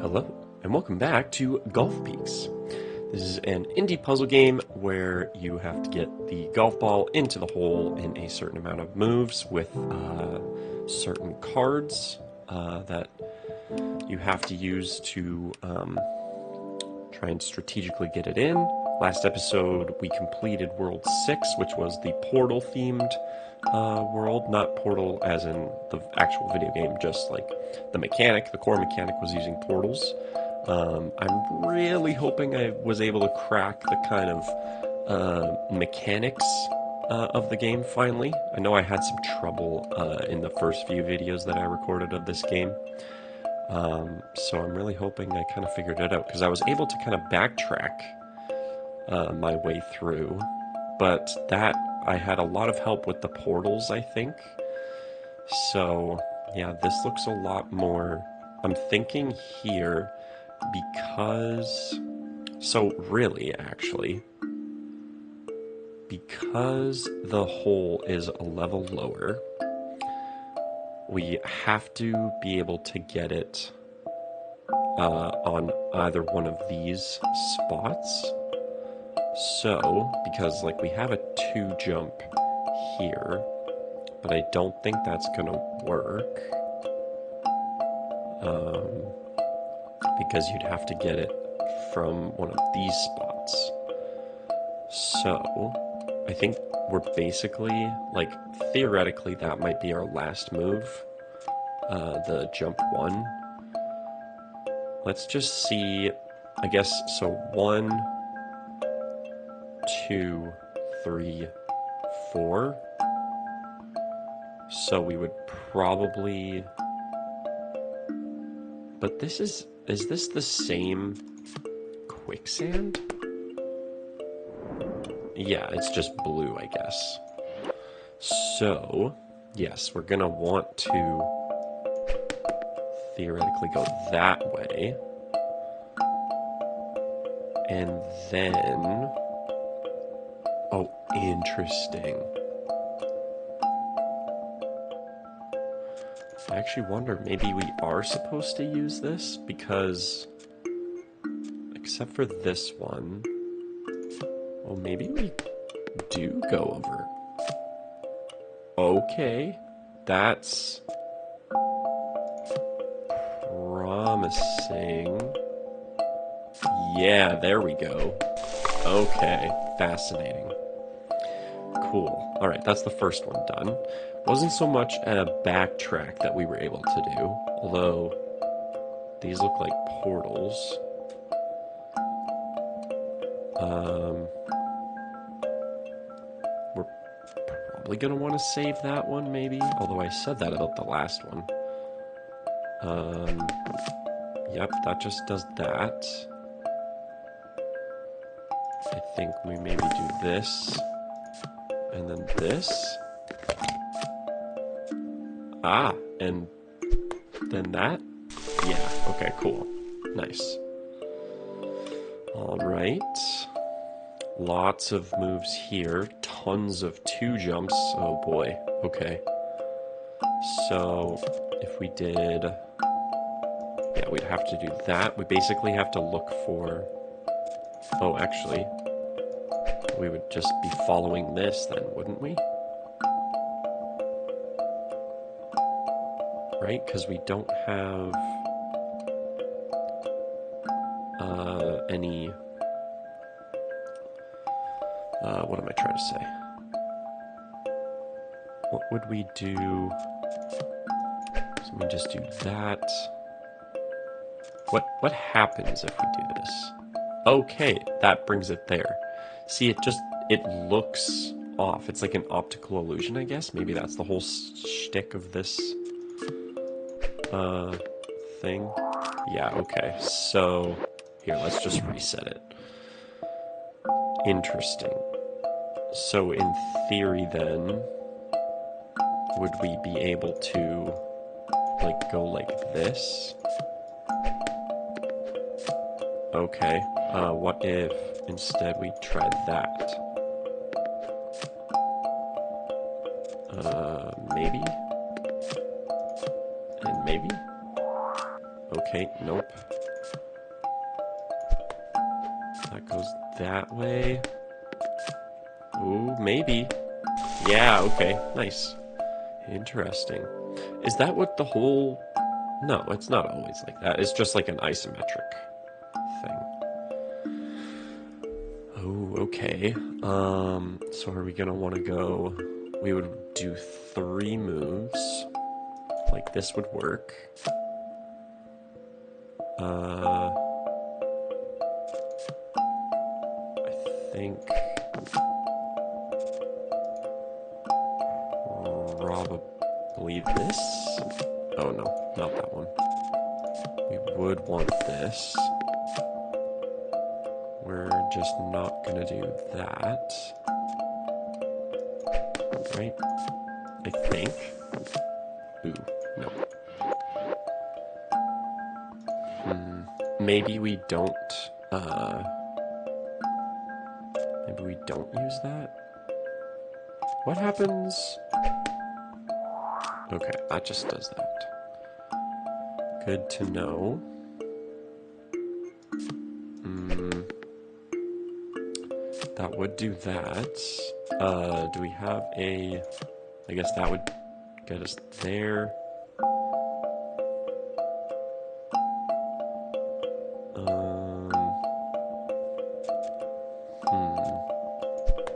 Hello, and welcome back to Golf Peaks. This is an indie puzzle game where you have to get the golf ball into the hole in a certain amount of moves with certain cards that you have to use to try and strategically get it in. Last episode, we completed World 6, which was the Portal-themed world. Not Portal as in the actual video game, just like the mechanic. The core mechanic was using portals. I'm really hoping I was able to crack the kind of mechanics of the game finally. I know I had some trouble in the first few videos that I recorded of this game. So I'm really hoping I kind of figured it out, because I was able to kind of backtrack my way through, but that I had a lot of help with the portals, I think. So yeah, this looks a lot more, I'm thinking here, because, so really actually, because the hole is a level lower, we have to be able to get it on either one of these spots. So, because like we have a 2 jump here, but I don't think that's gonna work. Because you'd have to get it from one of these spots. So, I think we're basically, like, theoretically that might be our last move, the jump 1. Let's just see, I guess, so 1, 2, 3, 4. So we would probably, but this is this the same quicksand? Yeah, it's just blue, I guess. So, yes, we're gonna want to theoretically go that way. And then, oh, interesting. I actually wonder, maybe we are supposed to use this, because, except for this one, well, maybe we do go over. Okay, that's promising. Yeah, there we go. Okay, fascinating. Cool. Alright, that's the first one done. Wasn't so much a backtrack that we were able to do, although these look like portals. We're probably gonna want to save that one, maybe, although I said that about the last one. Yep, that just does that. I think we maybe do this, and then this. Ah, and then that? Yeah, okay, cool. Nice. Alright. Lots of moves here. Tons of 2 jumps. Oh boy. Okay. So, if we did, yeah, we'd have to do that. We basically have to look for, oh, actually, we would just be following this then, wouldn't we? Right? Because we don't have any, what am I trying to say? What would we do? So we just do that. What happens if we do this? Okay, that brings it there. See, it looks off. It's like an optical illusion, I guess. Maybe that's the whole shtick of this thing. Yeah, okay. So, here, let's just reset it. Interesting. So, in theory, then, would we be able to, like, go like this? Okay. What if instead we try that? Maybe? And maybe? Okay, nope. that goes that way. Ooh, maybe. Yeah, okay, nice. Interesting. Is that what the whole... No, it's not always like that. It's just like an isometric thing. Oh, okay. So are we gonna want to go... We would do 3 moves. Like this would work. I think... Probably this? Oh no, not that one. We would want this. We're just not gonna do that. Right? I think. Ooh, no. Maybe we don't, maybe we don't use that? What happens? Okay, that just does that. Good to know. That would do that. Do we have a... I guess that would get us there.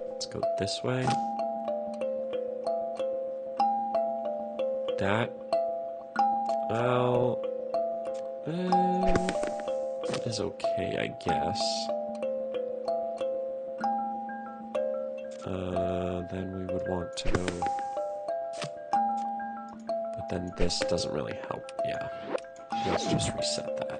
Let's go this way. That... Well... That is okay, I guess. Then we would want to go... But then this doesn't really help, yeah. Let's just reset that.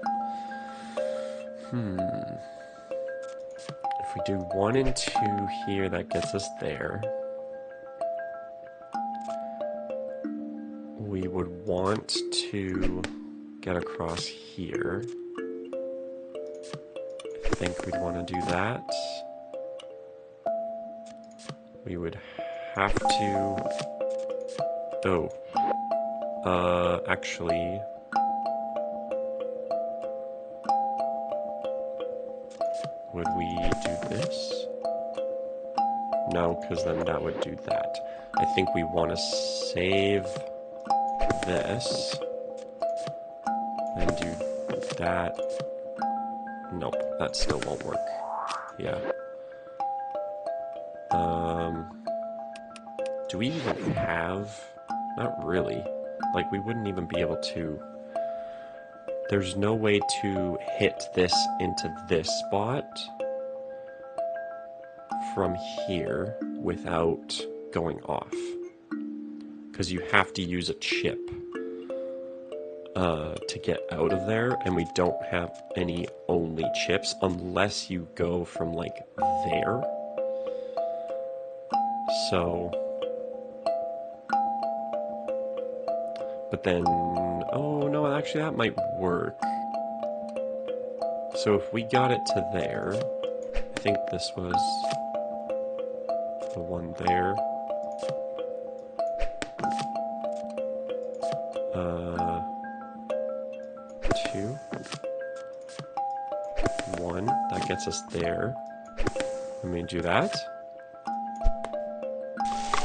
If we do 1 and 2 here, that gets us there. We would want to get across here. I think we'd want to do that. We would have to... Oh. Actually... Would we do this? No, because then that would do that. I think we want to save this. Then do that. Nope, that still won't work. Yeah. Do we even have... Not really. Like, we wouldn't even be able to... There's no way to hit this into this spot from here without going off. Because you have to use a chip to get out of there, and we don't have any only chips unless you go from, like, there. So... But then, oh no, actually that might work. So if we got it to there, I think this was the one there. 2, 1, that gets us there. Let me do that.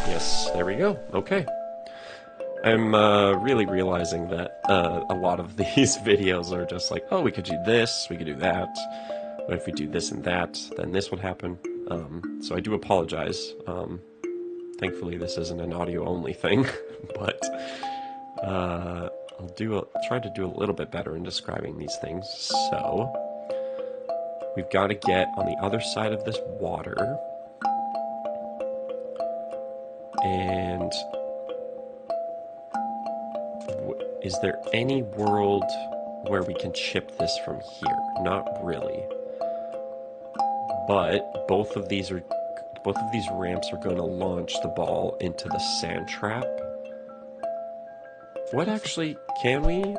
Yes, there we go, okay. I'm really realizing that a lot of these videos are just like, oh, we could do this, we could do that. But if we do this and that, then this would happen. So I do apologize. Thankfully, this isn't an audio-only thing, but I'll try to do a little bit better in describing these things. So we've got to get on the other side of this water, and is there any world where we can chip this from here? Not really. But both of these ramps are going to launch the ball into the sand trap. What actually, can we?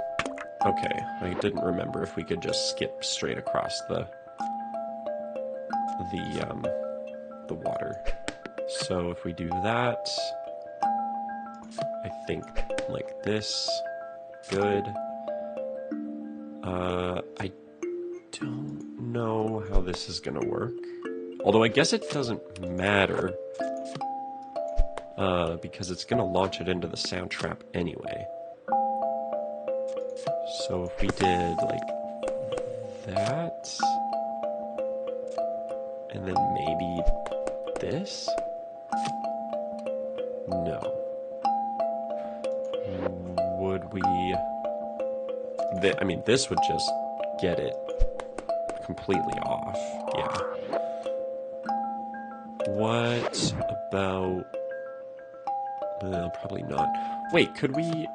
Okay, I didn't remember if we could just skip straight across the water. So if we do that, I think like this. Good. I don't know how this is gonna work. Although I guess it doesn't matter, because it's gonna launch it into the sound trap anyway. So if we did like that, and then maybe this? No. Would we... I mean, this would just get it completely off, yeah. What about... probably not. Wait, could we...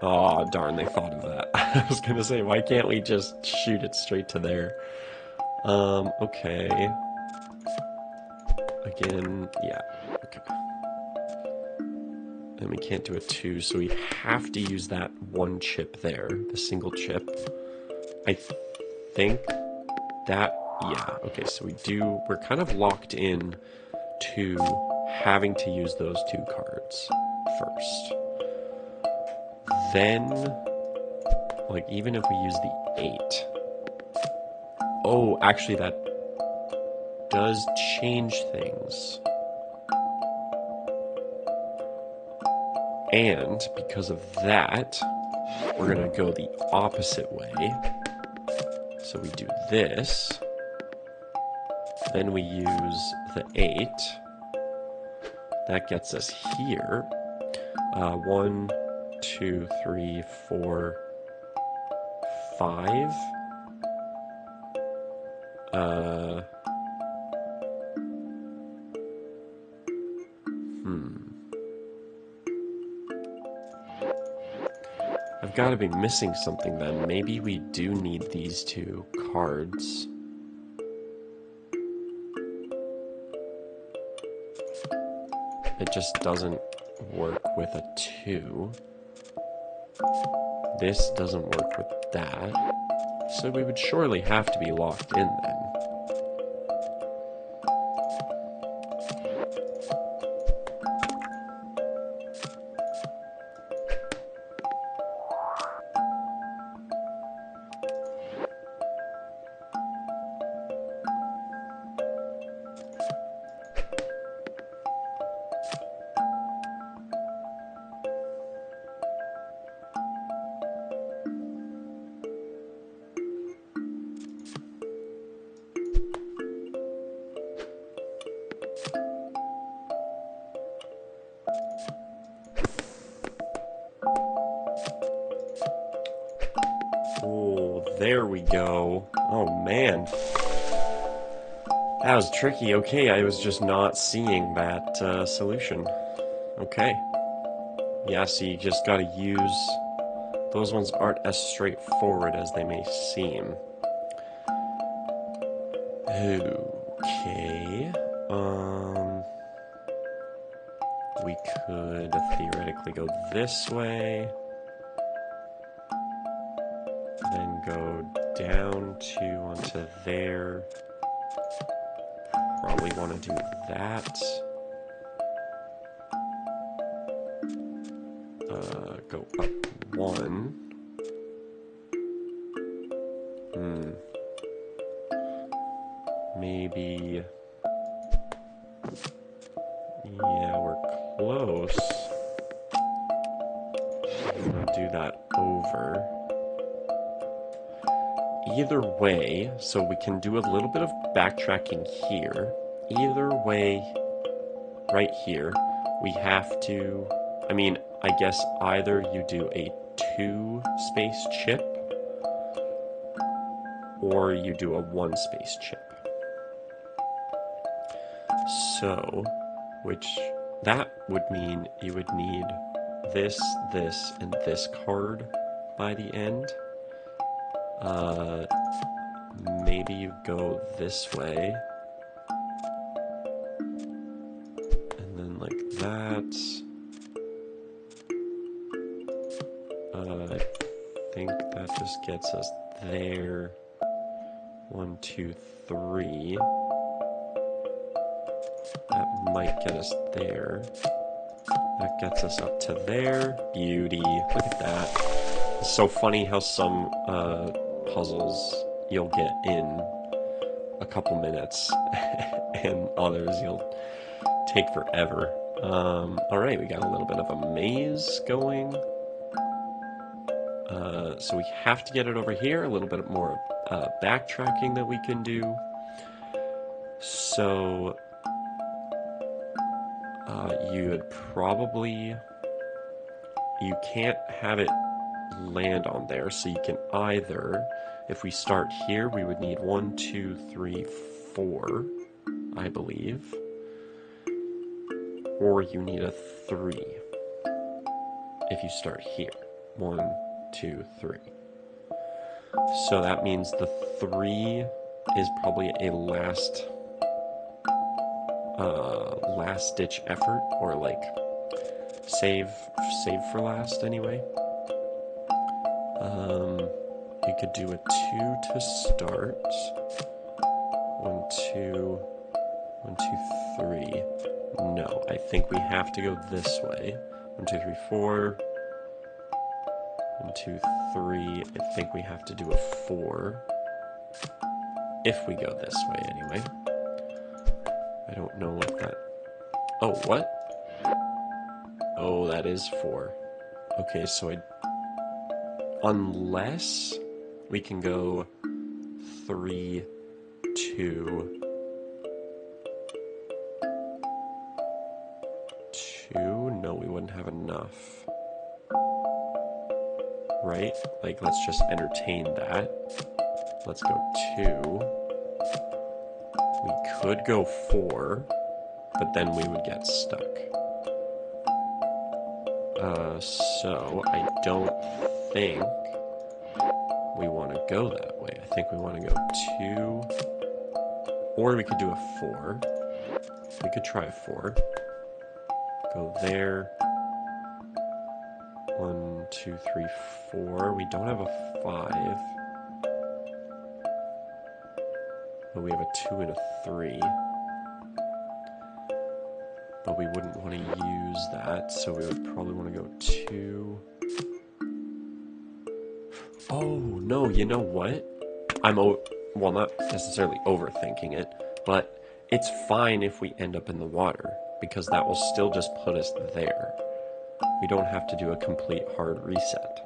Oh, darn, they thought of that. I was gonna say, why can't we just shoot it straight to there? Okay. Again, yeah, okay. And we can't do a 2, so we have to use that one chip there, the single chip. I think that, yeah, okay, so we're kind of locked in to having to use those 2 cards first. Then, like, even if we use the 8. Oh, actually, that does change things. And because of that, we're going to go the opposite way. So we do this. Then we use the 8. That gets us here. 1, 2, 3, 4, 5. I've got to be missing something then. Maybe we do need these 2 cards. It just doesn't work with a 2. This doesn't work with that. So we would surely have to be locked in then. Oh, there we go. Oh, man. That was tricky. Okay, I was just not seeing that solution. Okay. Yeah, so you just gotta use... Those ones aren't as straightforward as they may seem. Okay. We could theoretically go this way. Then go down onto there. Probably want to do that. Go up 1. Maybe... Yeah, we're close. I'm gonna do that over. Either way, so we can do a little bit of backtracking here. Either way, right here, we have to... I mean, I guess either you do a 2-space chip, or you do a 1-space chip. So, that would mean you would need this, this, and this card by the end. Maybe you go this way. And then like that. I think that just gets us there. 1, 2, 3. That might get us there. That gets us up to there. Beauty. Look at that. It's so funny how some puzzles you'll get in a couple minutes, and others you'll take forever. Alright, we got a little bit of a maze going. So we have to get it over here, a little bit more backtracking that we can do. So you can't have it land on there, so you can either, if we start here, we would need 1, 2, 3, 4, I believe. Or you need a 3 if you start here. 1, 2, 3. So that means the 3 is probably a last ditch effort, or like save for last anyway. You could do a 2 to start. 1, 2, 1, 2, 3. No, I think we have to go this way. 1, 2, 3, 4. 1, 2, 3. I think we have to do a 4. If we go this way, anyway. I don't know what that... Oh, what? Oh, that is 4. Okay, so unless we can go 3, 2... 2? No, we wouldn't have enough. Right? Like, let's just entertain that. Let's go 2. We could go 4, but then we would get stuck. So I don't think we want to go that way. I think we want to go 2, or we could do a 4. We could try a 4. Go there. 1, 2, 3, 4. We don't have a 5. But we have a 2 and a 3. But we wouldn't want to use that, so we would probably want to go 2. Oh, no, you know what? Well, not necessarily overthinking it, but it's fine if we end up in the water, because that will still just put us there. We don't have to do a complete hard reset.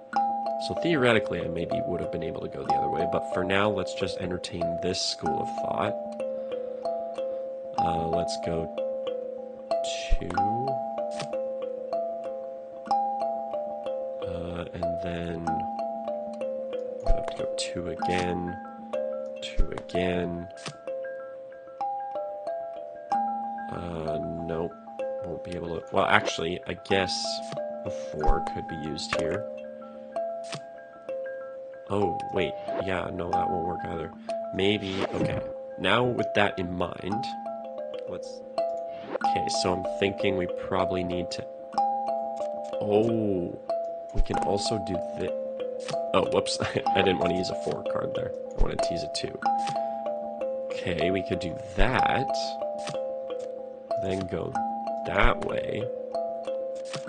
So theoretically, I maybe would have been able to go the other way, but for now, let's just entertain this school of thought. Let's go 2. And then we'll have to go 2 again, 2 again. Nope, won't be able to. Well, actually, I guess a 4 could be used here. Oh, wait, yeah, no, that won't work either. Maybe, okay, now with that in mind, okay, so I'm thinking we probably need to, oh, we can also do this. Oh, whoops, I didn't want to use a 4 card there. I wanted to use a 2. Okay, we could do that, then go that way.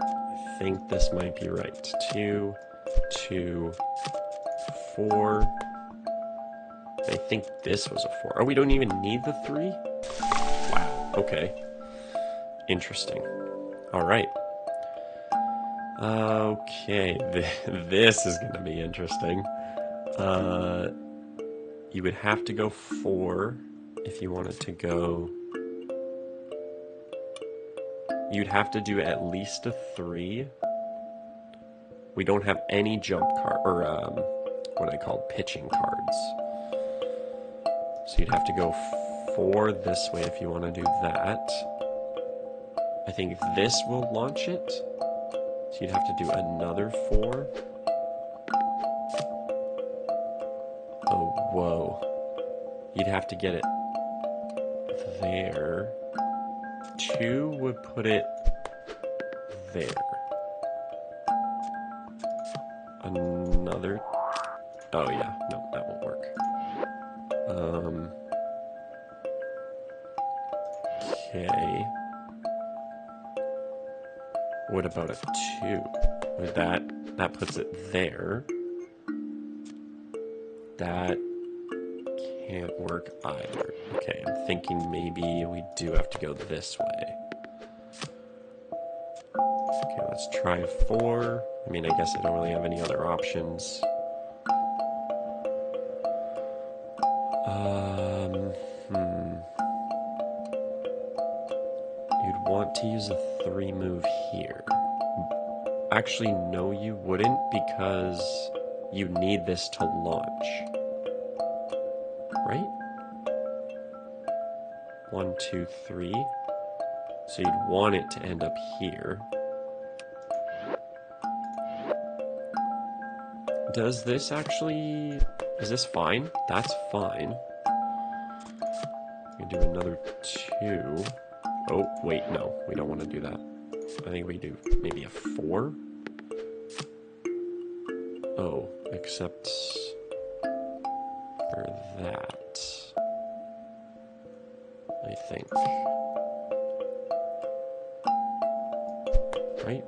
I think this might be right. 2, 2, 4. I think this was a 4. Oh, we don't even need the 3? Wow, okay. Interesting. Alright. Okay, this is going to be interesting. You would have to go 4 if you wanted to go... You'd have to do at least a 3. We don't have any jump card, or what are they called? Pitching cards. So you'd have to go 4 this way if you want to do that. I think this will launch it. So you'd have to do another 4. Oh, whoa. You'd have to get it there. 2 would put it there. Another... Oh, yeah. No, that won't work. Okay. What about a 2? With that puts it there. That can't work either. Okay, I'm thinking maybe we do have to go this way. Okay, let's try 4. I mean, I guess I don't really have any other options. You'd want to use a 3 move here. Actually, no, you wouldn't, because you need this to launch. Right? 1, 2, 3. So you'd want it to end up here. Does this actually... Is this fine? That's fine. We can do another 2. Oh, wait, no. We don't want to do that. I think we do maybe a 4. Oh, except for that, I think. Right?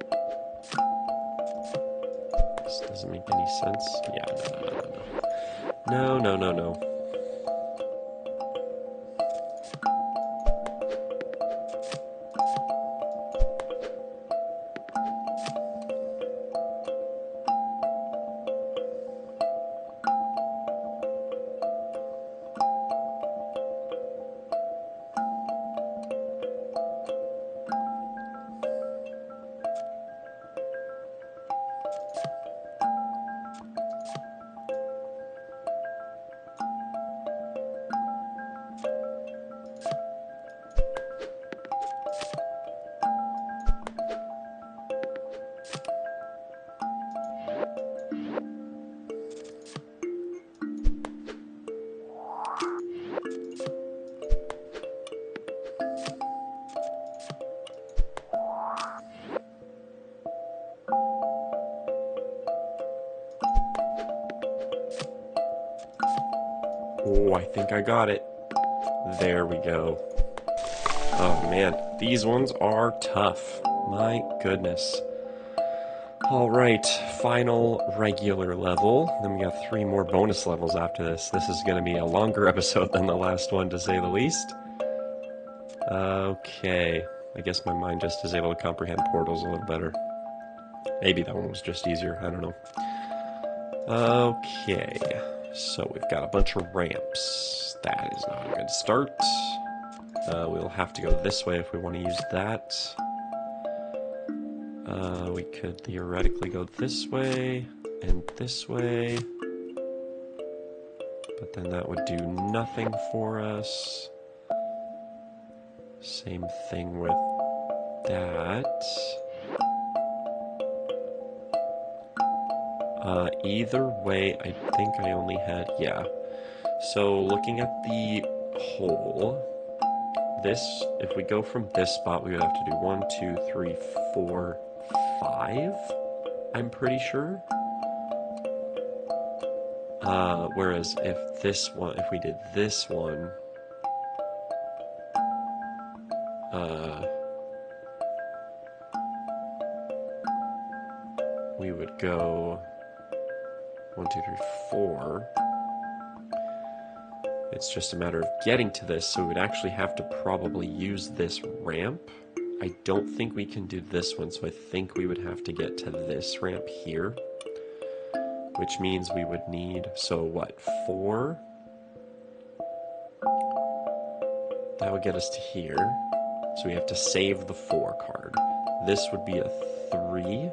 This doesn't make any sense. Yeah, no. No. Oh, I think I got it. There we go. Oh man, these ones are tough. My goodness. Alright, final regular level. Then we got 3 more bonus levels after this. This is going to be a longer episode than the last one, to say the least. Okay, I guess my mind just is able to comprehend portals a little better. Maybe that one was just easier, I don't know. Okay, so we've got a bunch of ramps. That is not a good start. We'll have to go this way if we want to use that. We could theoretically go this way and this way. But then that would do nothing for us. Same thing with that. Either way, I think I only had... Yeah. So, looking at the hole... This, if we go from this spot, we would have to do 1, 2, 3, 4, 5, I'm pretty sure. Whereas if we did this one, we would go 1, 2, 3, 4. It's just a matter of getting to this, so we would actually have to probably use this ramp. I don't think we can do this one, so I think we would have to get to this ramp here. Which means we would need, so what, 4? That would get us to here. So we have to save the 4 card. This would be a 3,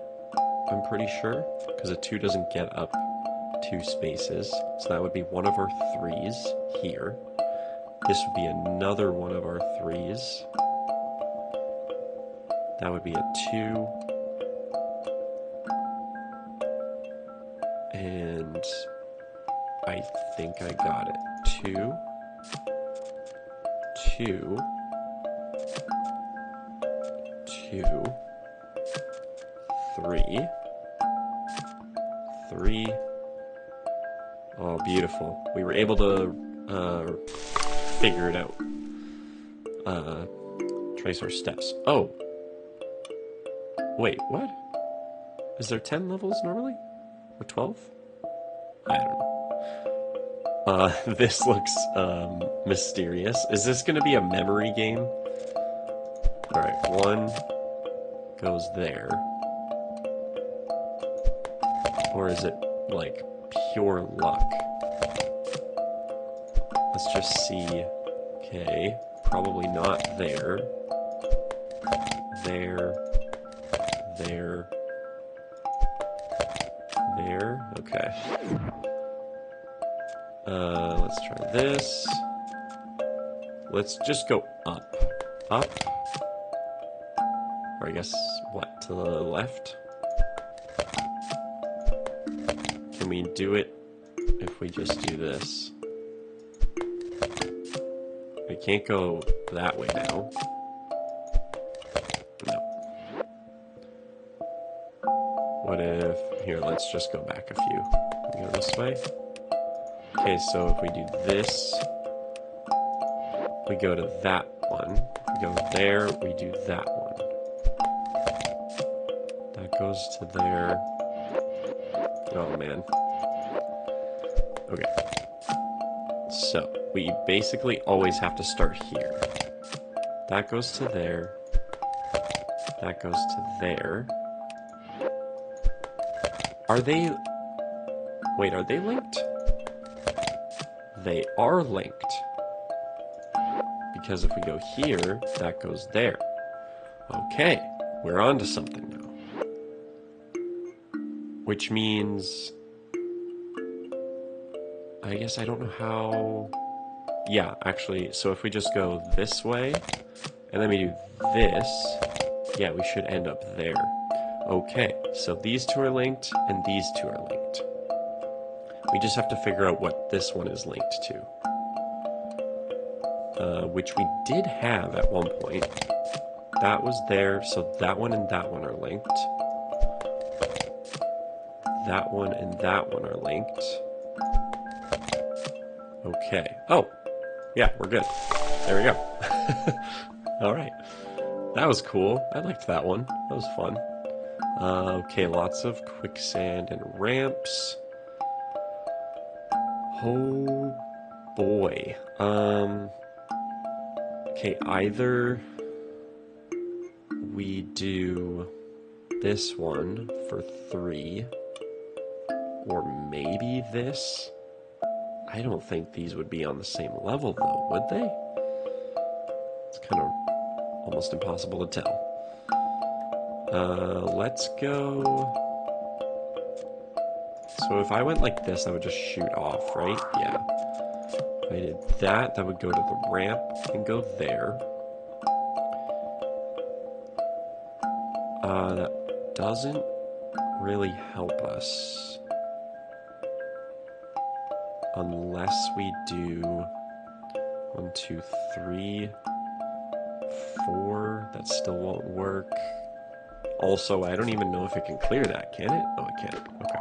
I'm pretty sure, because a 2 doesn't get up 2 spaces. So that would be one of our 3s here. This would be another one of our 3s. That would be a 2. And I think I got it. 2, 2, 2, 3, 3. Oh, beautiful. We were able to figure it out. Trace our steps. Oh. Wait, what? Is there 10 levels normally? Or 12? I don't know. This looks mysterious. Is this going to be a memory game? Alright, one goes there. Or is it, like, pure luck? Let's just see. Okay, probably not there. There. There. There. Okay. Let's try this. Let's just go up. Up. Or I guess, what, to the left? Can we do it if we just do this? We can't go that way now. No. What if... Here, let's just go back a few. We go this way. Okay, so if we do this, we go to that one. We go there, we do that one. That goes to there. Oh, man. Okay. So, we basically always have to start here. That goes to there. That goes to there. Are they... Wait, are they linked? They are linked. Because if we go here, that goes there. Okay, we're on to something now. Which means... I guess I don't know how... Yeah, actually, so if we just go this way, and then we do this, yeah, we should end up there. Okay, so these two are linked, and these two are linked. We just have to figure out what this one is linked to. Which we did have at one point. That was there, so that one and that one are linked. That one and that one are linked. Okay. Oh! Yeah, we're good. There we go. Alright. That was cool. I liked that one. That was fun. Okay, lots of quicksand and ramps. Oh boy. Okay, either we do this one for 3, or maybe this. I don't think these would be on the same level, though, would they? It's kind of almost impossible to tell. Let's go... So if I went like this, I would just shoot off, right? Yeah. If I did that, that would go to the ramp and go there. That doesn't really help us. Unless we do 1, 2, 3, 4. That still won't work. Also, I don't even know if it can clear that, can it? Oh, it can. Okay.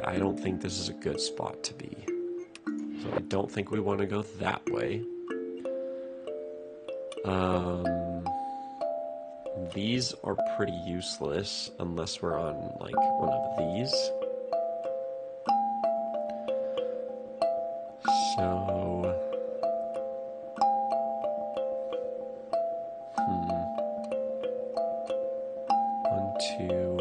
I don't think this is a good spot to be. So I don't think we want to go that way. These are pretty useless unless we're on, like, one of these. So... 1, 2...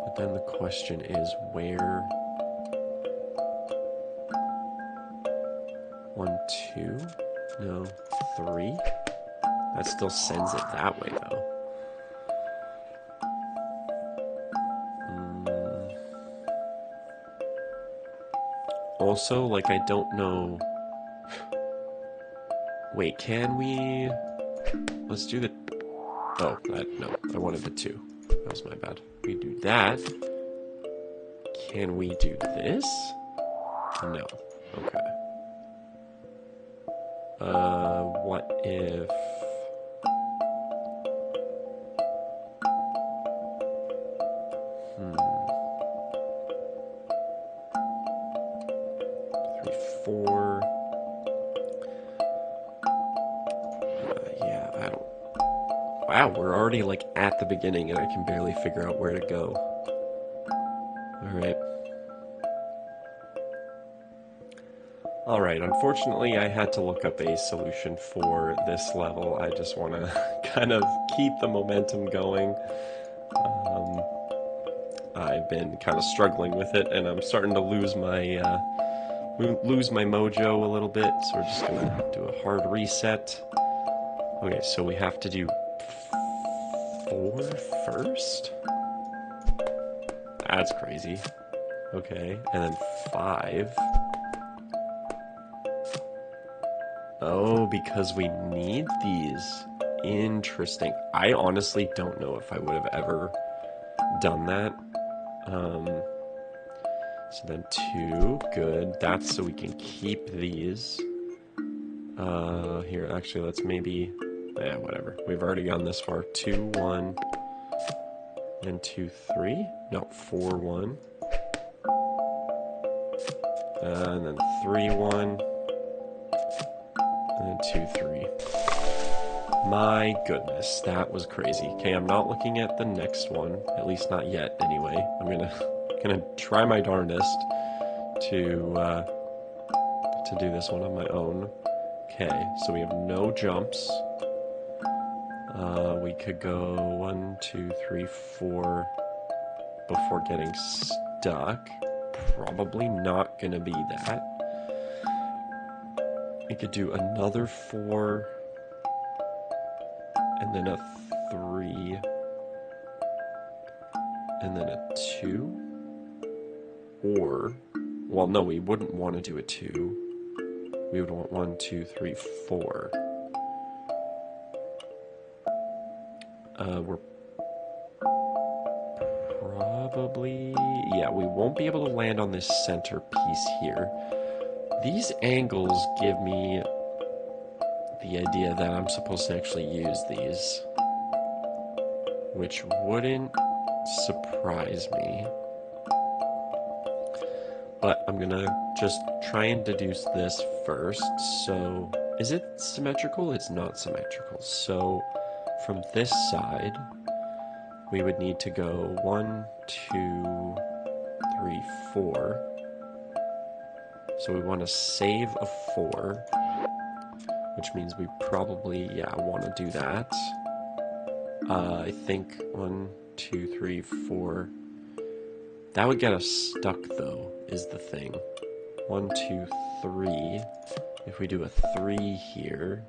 But then the question is, where... 1, 2? No, 3? That still sends it that way, though. Also, like, I don't know... Wait, can we... Let's do the... Oh, no, I wanted the 2. That was my bad. We do that. Can we do this? No. Okay. What if... Three, 4... Yeah, I don't... Wow, we're already like at the beginning and I can barely figure out where to go. Alright. Alright, unfortunately I had to look up a solution for this level. I just want to kind of keep the momentum going. I've been kind of struggling with it and I'm starting to lose my mojo a little bit, so we're just gonna do a hard reset. Okay, so we have to do 4 first? That's crazy. Okay, and then 5. Oh, because we need these. Interesting. I honestly don't know if I would have ever done that. So then 2, good. That's so we can keep these. Here, actually, let's maybe... Yeah, whatever. We've already gone this far. 2, 1, and 2, 3. No, 4, 1. And then 3, 1. And then 2, 3. My goodness, that was crazy. Okay, I'm not looking at the next one. At least not yet, anyway. I'm gonna try my darndest to do this one on my own. Okay, so we have no jumps. We could go 1, 2, 3, 4 before getting stuck. Probably not gonna be that. We could do another 4, and then a 3, and then a 2. Or, well, no, we wouldn't want to do a 2. We would want 1, 2, 3, 4. We're probably... Yeah, we won't be able to land on this center piece here. These angles give me the idea that I'm supposed to actually use these, which wouldn't surprise me. But I'm gonna just try and deduce this first. So, is it symmetrical? It's not symmetrical. So, from this side, we would need to go 1, 2, 3, 4. So we want to save a 4, which means we probably, want to do that. I think 1, 2, 3, 4. That would get us stuck, though, is the thing. 1, 2, 3. If we do a 3 here,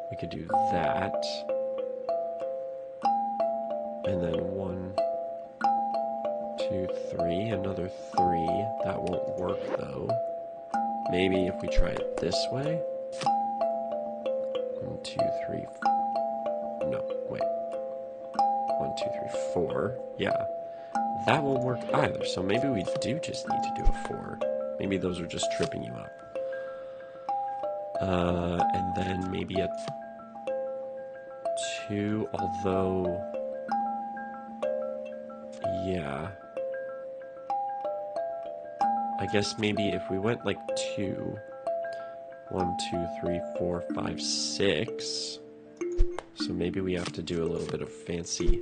we could do that. And then 1, 2, 3, another 3. That won't work, though. Maybe if we try it this way. 1, 2, 3. No, wait. 1, 2, 3, 4. Yeah. That won't work either, so maybe we do just need to do a 4. Maybe those are just tripping you up. And then maybe a 2, although... Yeah. I guess maybe if we went like 2... 1, 2, 3, 4, 5, 6... So maybe we have to do a little bit of fancy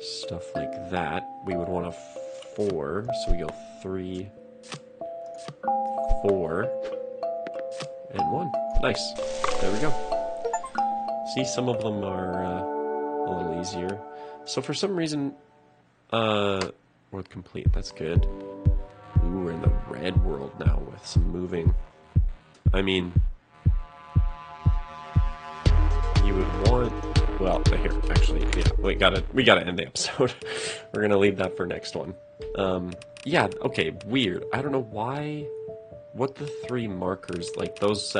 stuff like that. We would want a 4, so we go 3, 4, and 1. Nice. There we go. See, some of them are a little easier. So for some reason, world complete. That's good. Ooh, we're in the red world now with some moving. I mean, you would want... Well, here, actually, yeah, we gotta end the episode. We're gonna leave that for next one. Yeah, okay, weird. I don't know why... What the 3 markers, like, those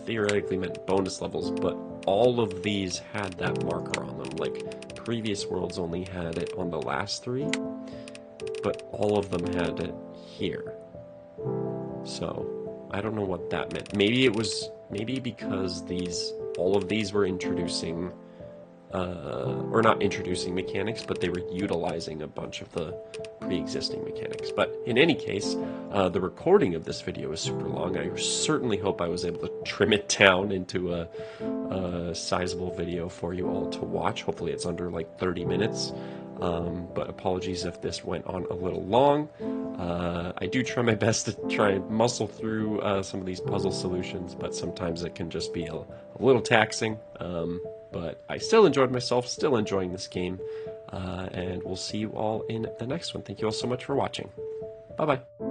theoretically meant bonus levels, but all of these had that marker on them. Like, previous worlds only had it on the last 3, but all of them had it here. So, I don't know what that meant. Maybe it was... Maybe because all of these were introducing or not introducing mechanics, but they were utilizing a bunch of the pre-existing mechanics. But in any case, the recording of this video is super long. I certainly hope I was able to trim it down into a sizable video for you all to watch. Hopefully it's under like 30 minutes. But apologies if this went on a little long. I do try my best to try and muscle through some of these puzzle solutions, but sometimes it can just be a little taxing. But I still enjoyed myself, still enjoying this game, and we'll see you all in the next one. Thank you all so much for watching. Bye-bye.